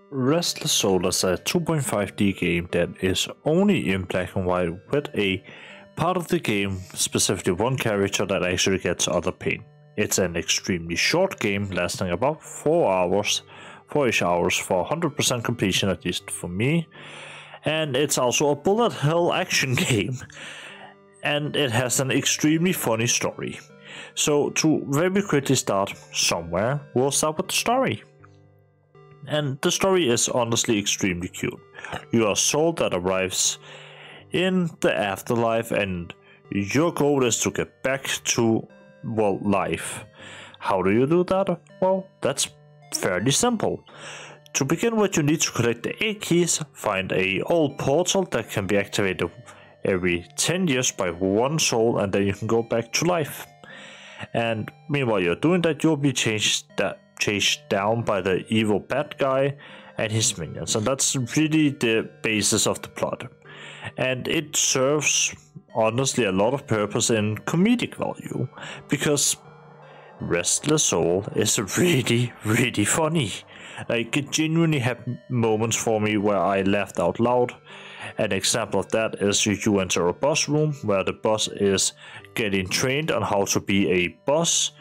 Restless Soul is a 2.5D game that is only in black and white with a part of the game, specifically one character that actually gets other pain. It's an extremely short game lasting about 4 hours, 4ish hours for 100% completion, at least for me. And it's also a bullet hell action game. And it has an extremely funny story. So to very quickly start somewhere, we'll start with the story. And the story is honestly extremely cute. You are a soul that arrives in the afterlife, and your goal is to get back to, well, life. How do you do that? Well, that's fairly simple. To begin with, you need to collect the 8 keys, find a old portal that can be activated every 10 years by one soul, and then you can go back to life. And meanwhile you're doing that, you'll be chased down by the evil bad guy and his minions, and that's really the basis of the plot. And it serves honestly a lot of purpose in comedic value, because Restless Soul is really funny. Like, it genuinely had moments for me where I laughed out loud. An example of that is you enter a boss room where the boss is getting trained on how to be a boss,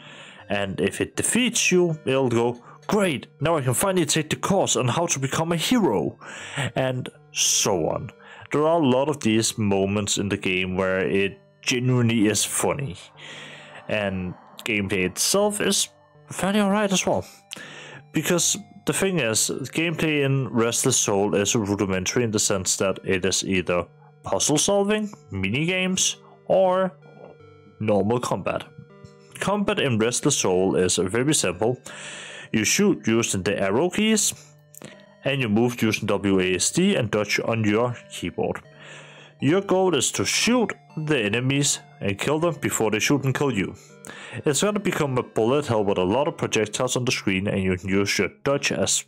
and if it defeats you, it'll go, great, now I can finally take the course on how to become a hero, and so on. There are a lot of these moments in the game where it genuinely is funny, and gameplay itself is fairly alright as well. Because the thing is, gameplay in Restless Soul is rudimentary in the sense that it is either puzzle solving, minigames, or normal combat. Combat in Restless Soul is very simple. You shoot using the arrow keys, and you move using WASD and dodge on your keyboard. Your goal is to shoot the enemies and kill them before they shoot and kill you. It's gonna become a bullet hell with a lot of projectiles on the screen, and you can use your dodge as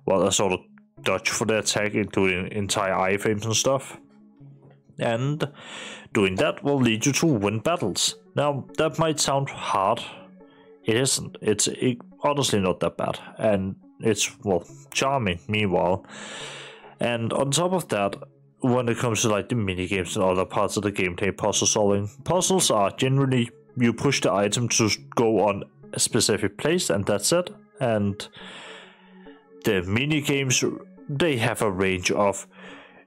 well as sort of dodge for the attack, including entire iframes and stuff. And doing that will lead you to win battles. Now, that might sound hard. It isn't. It's honestly not that bad. And it's, well, charming, meanwhile. And on top of that, when it comes to like the minigames and other parts of the gameplay, puzzle solving, puzzles are generally you push the item to go on a specific place and that's it. And the minigames, they have a range of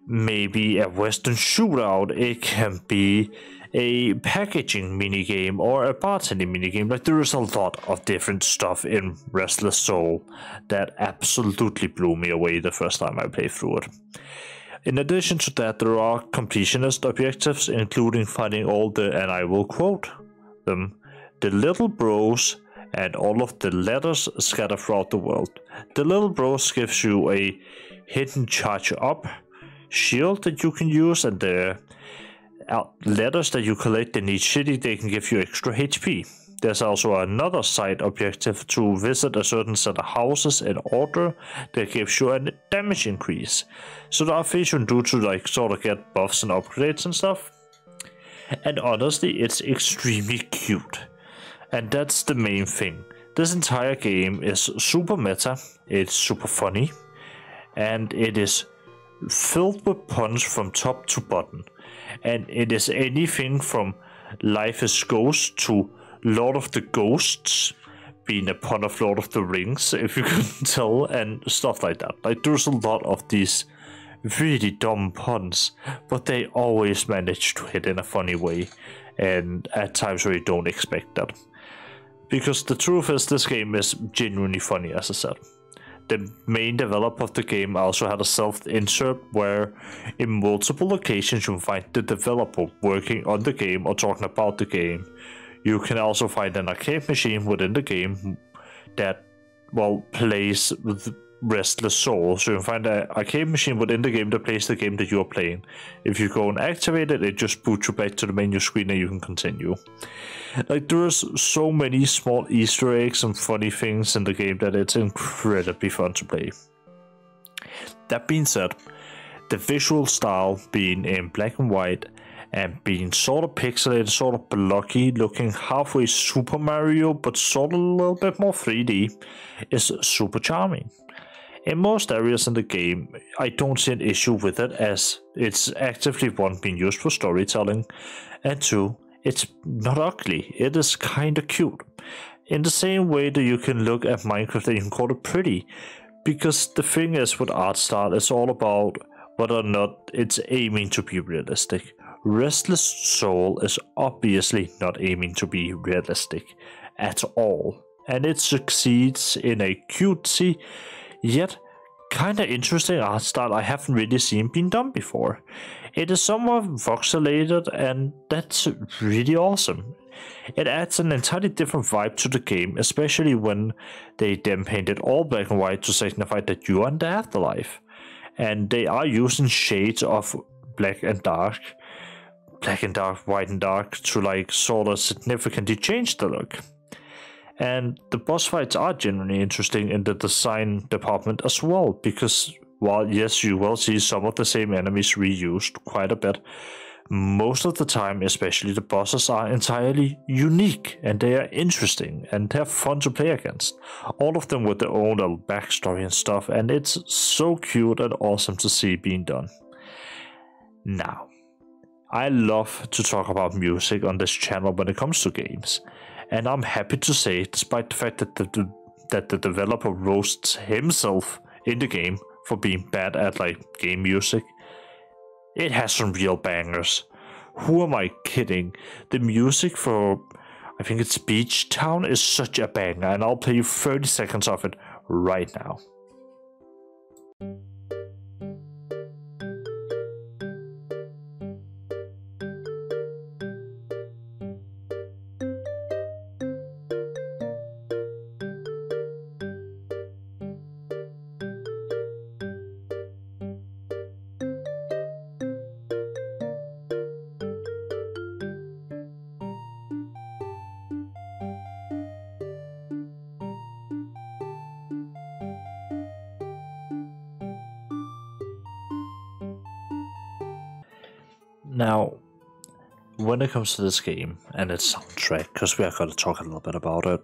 maybe a western shootout, it can be a packaging minigame or a bartending minigame. Like, there is a lot of different stuff in Restless Soul that absolutely blew me away the first time I played through it. In addition to that, there are completionist objectives, including finding all the, and I will quote them, the little bros and all of the letters scattered throughout the world. The little bros gives you a hidden charge up shield that you can use, and the letters that you collect in each city, they can give you extra HP. There's also another side objective to visit a certain set of houses in order that gives you a damage increase. So there are things you can do to like sort of get buffs and upgrades and stuff. And honestly, it's extremely cute. And that's the main thing. This entire game is super meta, it's super funny, and it is filled with puns from top to bottom. And it is anything from Life is Ghost to Lord of the Ghosts, being a pun of Lord of the Rings, if you couldn't tell, and stuff like that. Like, there's a lot of these really dumb puns, but they always manage to hit in a funny way, and at times where you don't expect that. Because the truth is, this game is genuinely funny, as I said. The main developer of the game also had a self-insert where in multiple locations you can find the developer working on the game or talking about the game. You can also find an arcade machine within the game that, well, plays with Restless Soul. So you can find an arcade machine within the game that plays the game that you are playing. If you go and activate it, it just boots you back to the menu screen and you can continue. Like, there's so many small Easter eggs and funny things in the game that it's incredibly fun to play. That being said, the visual style being in black and white and being sort of pixelated, sort of blocky, looking halfway Super Mario, but sort of a little bit more 3D, is super charming. In most areas in the game, I don't see an issue with it, as it's actively one, being used for storytelling, and two, it's not ugly. It is kinda cute. In the same way that you can look at Minecraft and you can call it pretty, because the thing is with art style, it's all about whether or not it's aiming to be realistic. Restless Soul is obviously not aiming to be realistic at all, and it succeeds in a cutesy yet kinda interesting art style I haven't really seen being done before. It is somewhat voxelated, and that's really awesome. It adds an entirely different vibe to the game, especially when they then paint it all black and white to signify that you are in the afterlife. And they are using shades of black and dark, white and dark, to like sort of significantly change the look. And the boss fights are genuinely interesting in the design department as well, because while yes, you will see some of the same enemies reused quite a bit, most of the time, especially the bosses, are entirely unique, and they are interesting and they're fun to play against. All of them with their own little backstory and stuff, and it's so cute and awesome to see being done. Now, I love to talk about music on this channel when it comes to games, and I'm happy to say, despite the fact that the developer roasts himself in the game for being bad at like game music, it has some real bangers. Who am I kidding? The music for, I think it's Beach Town, is such a banger, and I'll play you 30 seconds of it right now. Now, when it comes to this game and its soundtrack, because we are going to talk a little bit about it,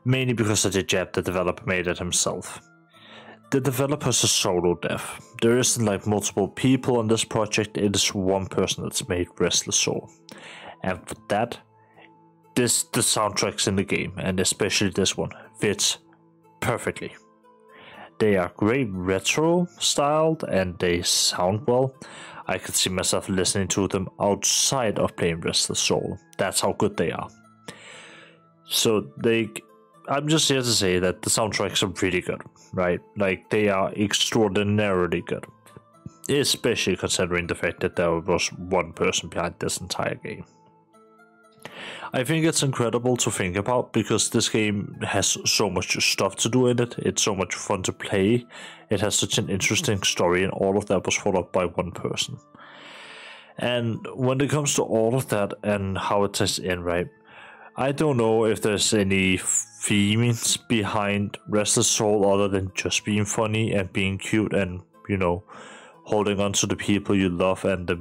mainly because of the jab the developer made it himself. The developer's a solo dev. There isn't like multiple people on this project, it is one person that's made Restless Soul. And for that, the soundtracks in the game, and especially this one, fits perfectly. They are great retro styled and they sound well. I could see myself listening to them outside of playing Restless Soul. That's how good they are. So I'm just here to say that the soundtracks are really good, right? Like, they are extraordinarily good. Especially considering the fact that there was one person behind this entire game. I think it's incredible to think about, because this game has so much stuff to do in it. It's so much fun to play. It has such an interesting story, and all of that was followed by one person. And when it comes to all of that and how it ties in, right, I don't know if there's any themes behind Restless Soul other than just being funny and being cute and, you know, holding on to the people you love, and the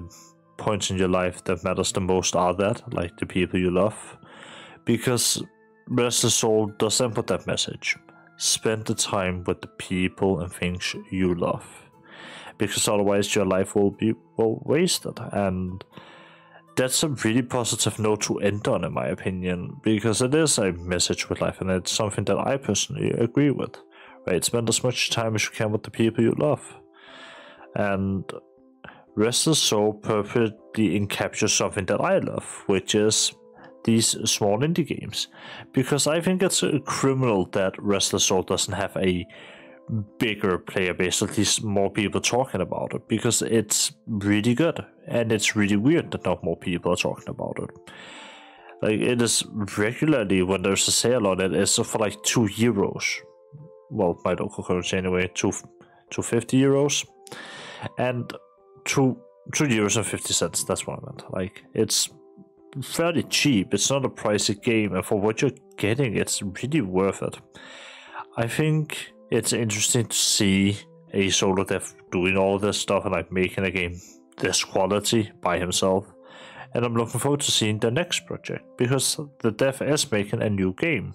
points in your life that matters the most are that, like, the people you love. Because Restless Soul doesn't put that message. Spend the time with the people and things you love, because otherwise your life will be wasted. And that's a really positive note to end on, in my opinion, because it is a message with life, and it's something that I personally agree with. Right? Spend as much time as you can with the people you love. And Restless Soul perfectly encaptures something that I love, which is these small indie games. Because I think it's criminal that Restless Soul doesn't have a bigger player base, at least more people talking about it, because it's really good, and it's really weird that not more people are talking about it. Like, it is regularly, when there's a sale on it, it's for like €2. Well, my local currency anyway, 250 euros. And €2.50, that's what I meant. Like, it's fairly cheap, it's not a pricey game, and for what you're getting, it's really worth it. I think it's interesting to see a solo dev doing all this stuff and like making a game this quality by himself. And I'm looking forward to seeing the next project, because the dev is making a new game.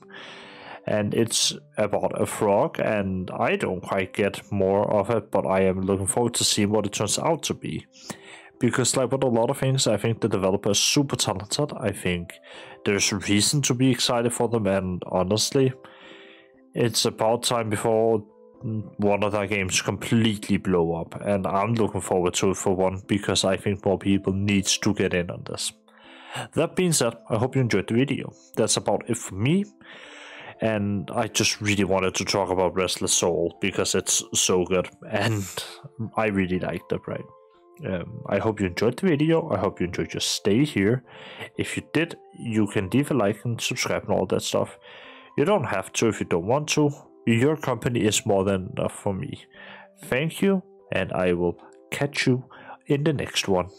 and it's about a frog, and I don't quite get more of it, but I am looking forward to see what it turns out to be. Because like with a lot of things, I think the developer is super talented. I think there's reason to be excited for them, and honestly, it's about time before one of their games completely blow up, and I'm looking forward to it for one, because I think more people need to get in on this. That being said, I hope you enjoyed the video. That's about it for me, and I just really wanted to talk about Restless Soul because it's so good, and I really liked it, right? I hope you enjoyed the video. I hope you enjoyed your stay here. If you did, you can leave a like and subscribe and all that stuff. You don't have to if you don't want to. Your company is more than enough for me. Thank you, and I will catch you in the next one.